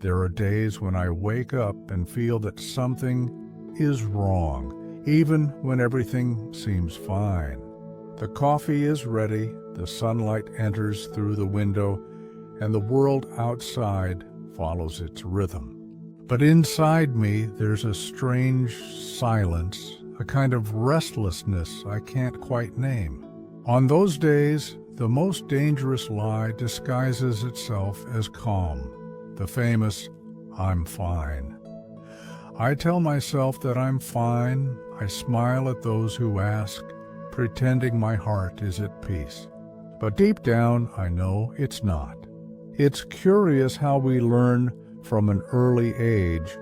There are days when I wake up and feel that something is wrong, even when everything seems fine. The coffee is ready, the sunlight enters through the window, and the world outside follows its rhythm. But inside me, there's a strange silence, a kind of restlessness I can't quite name. On those days, the most dangerous lie disguises itself as calm, the famous, "I'm fine." I tell myself that I'm fine. I smile at those who ask, pretending my heart is at peace. But deep down, I know it's not. It's curious how we learn from an early age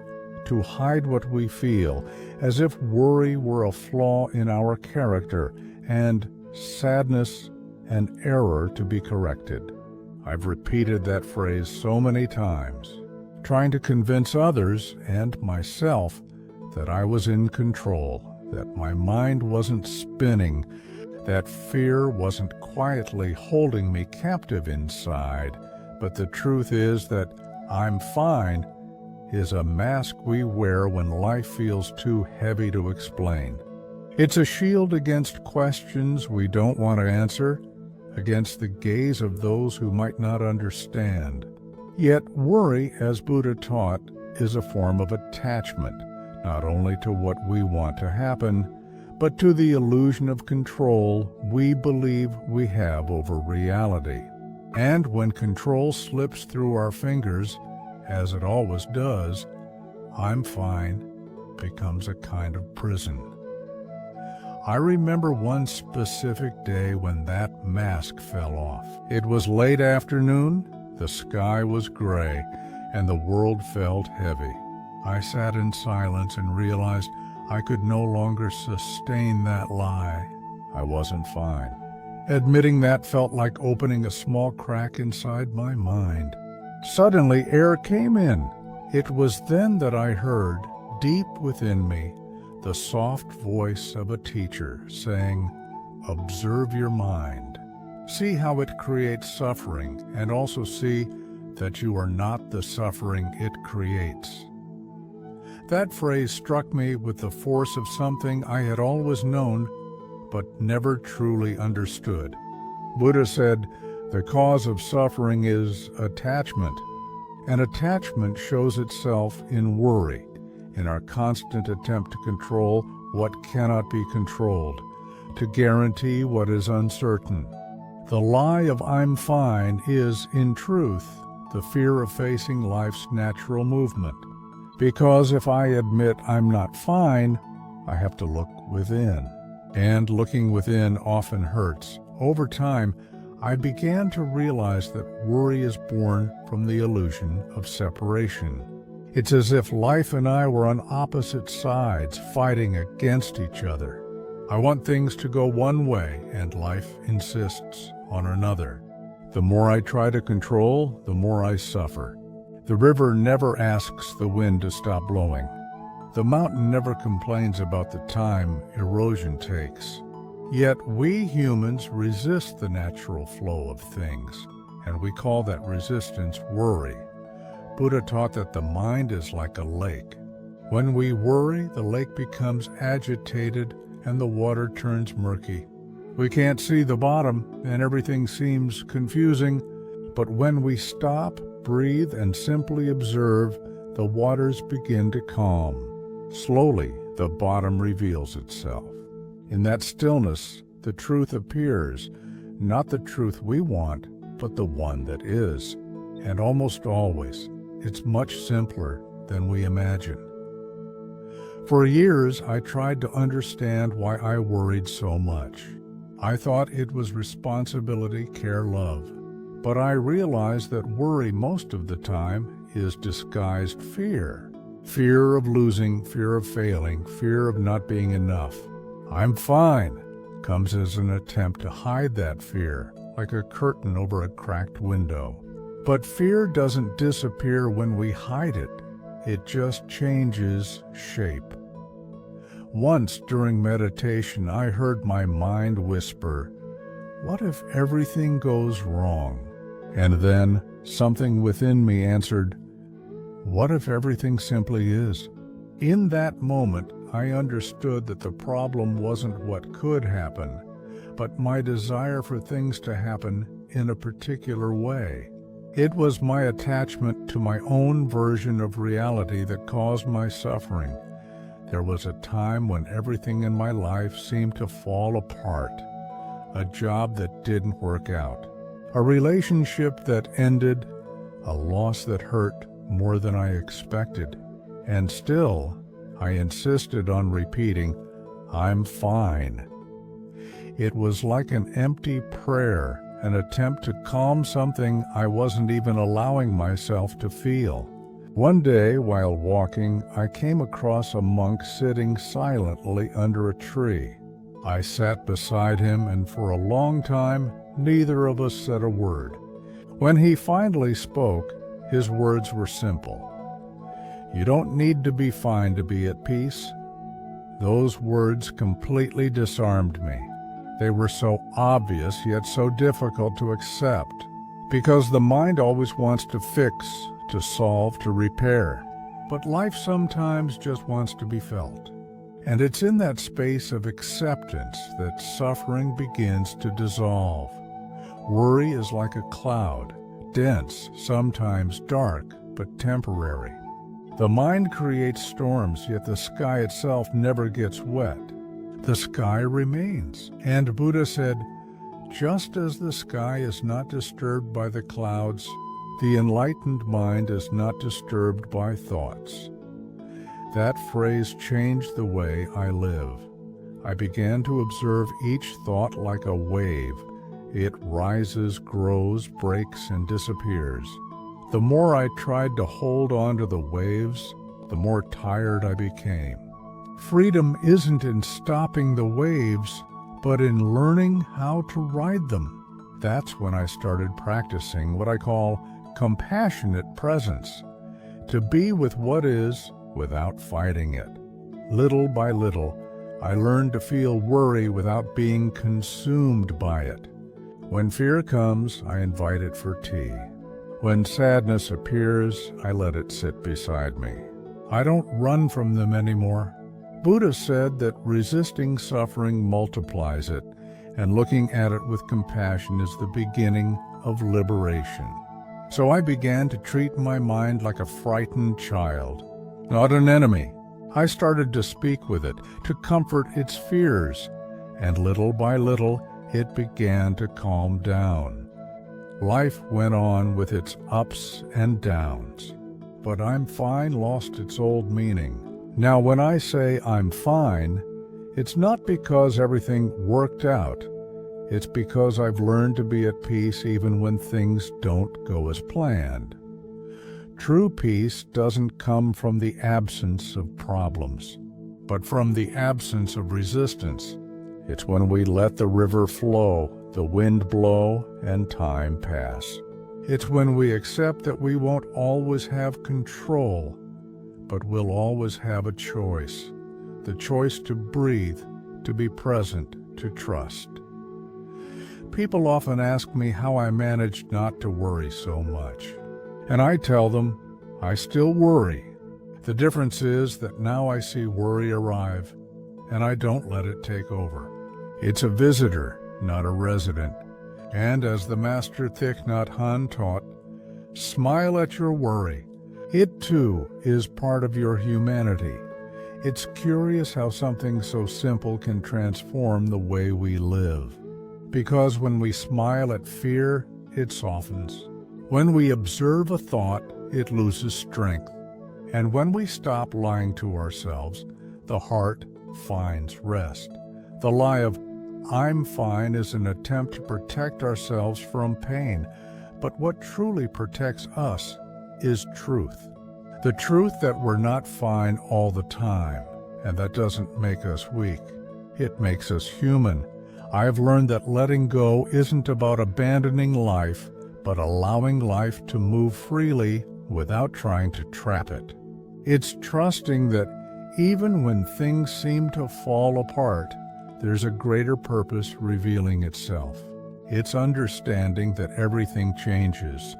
to hide what we feel, as if worry were a flaw in our character and sadness an error to be corrected. I've repeated that phrase so many times, trying to convince others and myself that I was in control, that my mind wasn't spinning, that fear wasn't quietly holding me captive inside. But the truth is that "I'm fine" is a mask we wear when life feels too heavy to explain. It's a shield against questions we don't want to answer, against the gaze of those who might not understand. Yet worry, as Buddha taught, is a form of attachment, not only to what we want to happen, but to the illusion of control we believe we have over reality. And when control slips through our fingers, as it always does, "I'm fine" becomes a kind of prison. I remember one specific day when that mask fell off. It was late afternoon, the sky was gray, and the world felt heavy. I sat in silence and realized I could no longer sustain that lie. I wasn't fine. Admitting that felt like opening a small crack inside my mind. Suddenly, air came in. It was then that I heard, deep within me, the soft voice of a teacher saying, "Observe your mind. See how it creates suffering, and also see that you are not the suffering it creates." That phrase struck me with the force of something I had always known, but never truly understood. Buddha said, the cause of suffering is attachment, and attachment shows itself in worry, in our constant attempt to control what cannot be controlled, to guarantee what is uncertain. The lie of "I'm fine" is, in truth, the fear of facing life's natural movement. Because if I admit I'm not fine, I have to look within. And looking within often hurts. Over time, I began to realize that worry is born from the illusion of separation. It's as if life and I were on opposite sides, fighting against each other. I want things to go one way, and life insists on another. The more I try to control, the more I suffer. The river never asks the wind to stop blowing. The mountain never complains about the time erosion takes. Yet we humans resist the natural flow of things, and we call that resistance worry. Buddha taught that the mind is like a lake. When we worry, the lake becomes agitated and the water turns murky. We can't see the bottom and everything seems confusing, but when we stop, breathe, and simply observe, the waters begin to calm. Slowly, the bottom reveals itself. In that stillness, the truth appears, not the truth we want, but the one that is. And almost always, it's much simpler than we imagine. For years, I tried to understand why I worried so much. I thought it was responsibility, care, love. But I realized that worry most of the time is disguised fear. Fear of losing, fear of failing, fear of not being enough. "I'm fine" comes as an attempt to hide that fear, like a curtain over a cracked window. But fear doesn't disappear when we hide it. It just changes shape. Once during meditation, I heard my mind whisper, "What if everything goes wrong?" And then something within me answered, What if everything simply is? In that moment, I understood that the problem wasn't what could happen, but my desire for things to happen in a particular way. It was my attachment to my own version of reality that caused my suffering. There was a time when everything in my life seemed to fall apart. A job that didn't work out. A relationship that ended. A loss that hurt more than I expected. And still, I insisted on repeating, "I'm fine." It was like an empty prayer, an attempt to calm something I wasn't even allowing myself to feel. One day, while walking, I came across a monk sitting silently under a tree. I sat beside him, and for a long time, neither of us said a word. When he finally spoke, his words were simple. "You don't need to be fine to be at peace." Those words completely disarmed me. They were so obvious, yet so difficult to accept, because the mind always wants to fix, to solve, to repair. But life sometimes just wants to be felt. And it's in that space of acceptance that suffering begins to dissolve. Worry is like a cloud, dense, sometimes dark, but temporary. The mind creates storms, yet the sky itself never gets wet. The sky remains. And Buddha said, just as the sky is not disturbed by the clouds, the enlightened mind is not disturbed by thoughts. That phrase changed the way I live. I began to observe each thought like a wave. It rises, grows, breaks, and disappears. The more I tried to hold on to the waves, the more tired I became. Freedom isn't in stopping the waves, but in learning how to ride them. That's when I started practicing what I call compassionate presence, to be with what is without fighting it. Little by little, I learned to feel worry without being consumed by it. When fear comes, I invite it for tea. When sadness appears, I let it sit beside me. I don't run from them anymore. Buddha said that resisting suffering multiplies it, and looking at it with compassion is the beginning of liberation. So I began to treat my mind like a frightened child, not an enemy. I started to speak with it, to comfort its fears, and little by little, it began to calm down. Life went on with its ups and downs, but I'm fine lost its old meaning. Now, when I say I'm fine, it's not because everything worked out. It's because I've learned to be at peace even when things don't go as planned. True peace doesn't come from the absence of problems, but from the absence of resistance. It's when we let the river flow, the wind blow, and time pass. It's when we accept that we won't always have control, but we'll always have a choice. The choice to breathe, to be present, to trust. People often ask me how I managed not to worry so much. And I tell them, I still worry. The difference is that now I see worry arrive, and I don't let it take over. It's a visitor, not a resident. And as the Master Thich Nhat Hanh taught, smile at your worry. It too is part of your humanity. It's curious how something so simple can transform the way we live. Because when we smile at fear, it softens. When we observe a thought, it loses strength. And when we stop lying to ourselves, the heart finds rest. The lie of, I'm fine, is an attempt to protect ourselves from pain. But what truly protects us is truth. The truth that we're not fine all the time, and that doesn't make us weak. It makes us human. I've learned that letting go isn't about abandoning life, but allowing life to move freely without trying to trap it. It's trusting that even when things seem to fall apart, there's a greater purpose revealing itself. It's understanding that everything changes,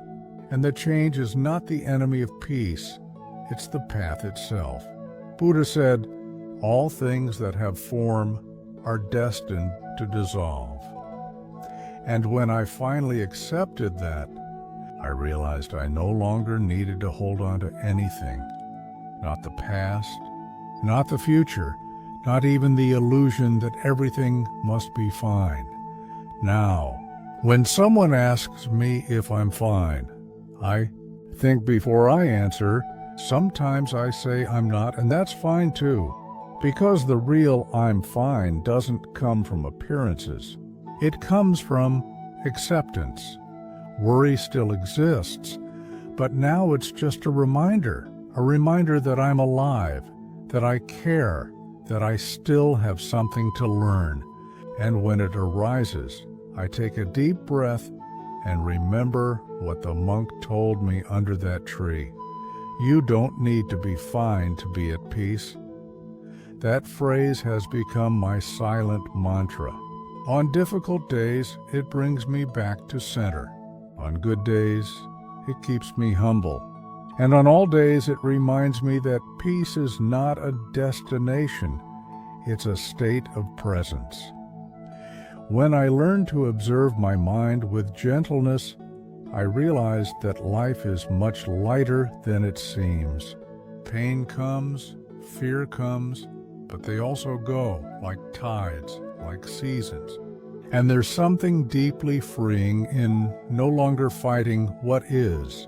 and that change is not the enemy of peace, it's the path itself. Buddha said, all things that have form are destined to dissolve. And when I finally accepted that, I realized I no longer needed to hold on to anything. Not the past, not the future, not even the illusion that everything must be fine. Now, when someone asks me if I'm fine, I think before I answer. Sometimes I say I'm not, and that's fine too, because the real I'm fine doesn't come from appearances. It comes from acceptance. Worry still exists, but now it's just a reminder that I'm alive, that I care, that I still have something to learn. And when it arises, I take a deep breath and remember what the monk told me under that tree. You don't need to be fine to be at peace. That phrase has become my silent mantra. On difficult days, it brings me back to center. On good days, it keeps me humble. And on all days, it reminds me that peace is not a destination, it's a state of presence. When I learn to observe my mind with gentleness, I realized that life is much lighter than it seems. Pain comes, fear comes, but they also go like tides, like seasons. And there's something deeply freeing in no longer fighting what is.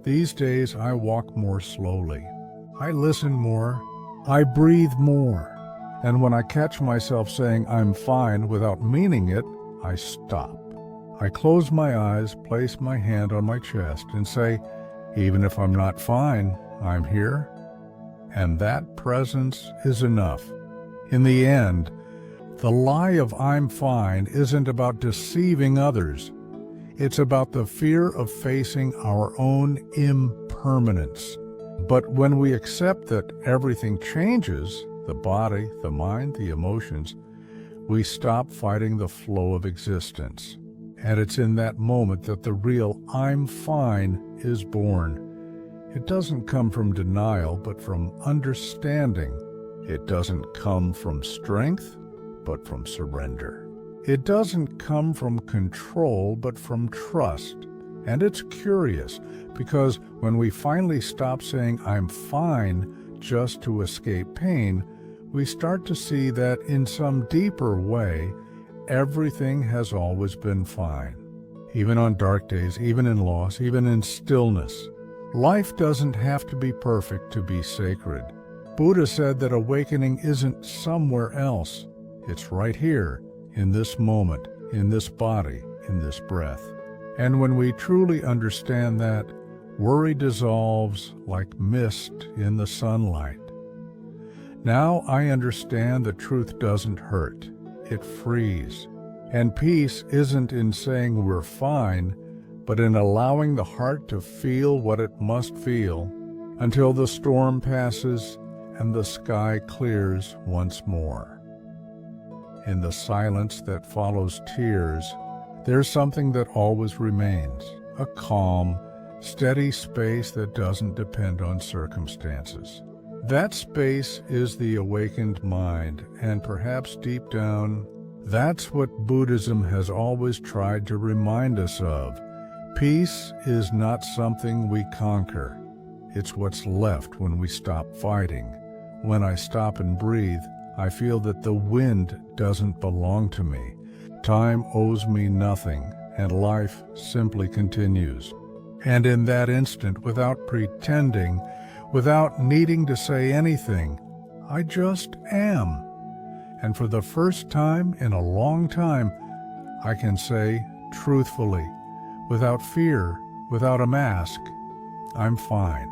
These days I walk more slowly. I listen more. I breathe more. And when I catch myself saying I'm fine without meaning it, I stop. I close my eyes, place my hand on my chest, and say, even if I'm not fine, I'm here. And that presence is enough. In the end, the lie of I'm fine isn't about deceiving others. It's about the fear of facing our own impermanence. But when we accept that everything changes, the body, the mind, the emotions, we stop fighting the flow of existence. And it's in that moment that the real I'm fine is born. It doesn't come from denial, but from understanding. It doesn't come from strength, but from surrender. It doesn't come from control, but from trust. And it's curious, because when we finally stop saying I'm fine just to escape pain, we start to see that in some deeper way, everything has always been fine. Even on dark days, even in loss, even in stillness. Life doesn't have to be perfect to be sacred. Buddha said that awakening isn't somewhere else. It's right here, in this moment, in this body, in this breath. And when we truly understand that, worry dissolves like mist in the sunlight. Now I understand that truth doesn't hurt. It frees. And peace isn't in saying we're fine, but in allowing the heart to feel what it must feel until the storm passes and the sky clears once more. In the silence that follows tears, there's something that always remains, a calm, steady space that doesn't depend on circumstances. That space is the awakened mind, and perhaps deep down, that's what Buddhism has always tried to remind us of. Peace is not something we conquer. It's what's left when we stop fighting. When I stop and breathe, I feel that the wind doesn't belong to me. Time owes me nothing, and life simply continues. And in that instant, without pretending, without needing to say anything, I just am. And for the first time in a long time, I can say truthfully, without fear, without a mask, I'm fine.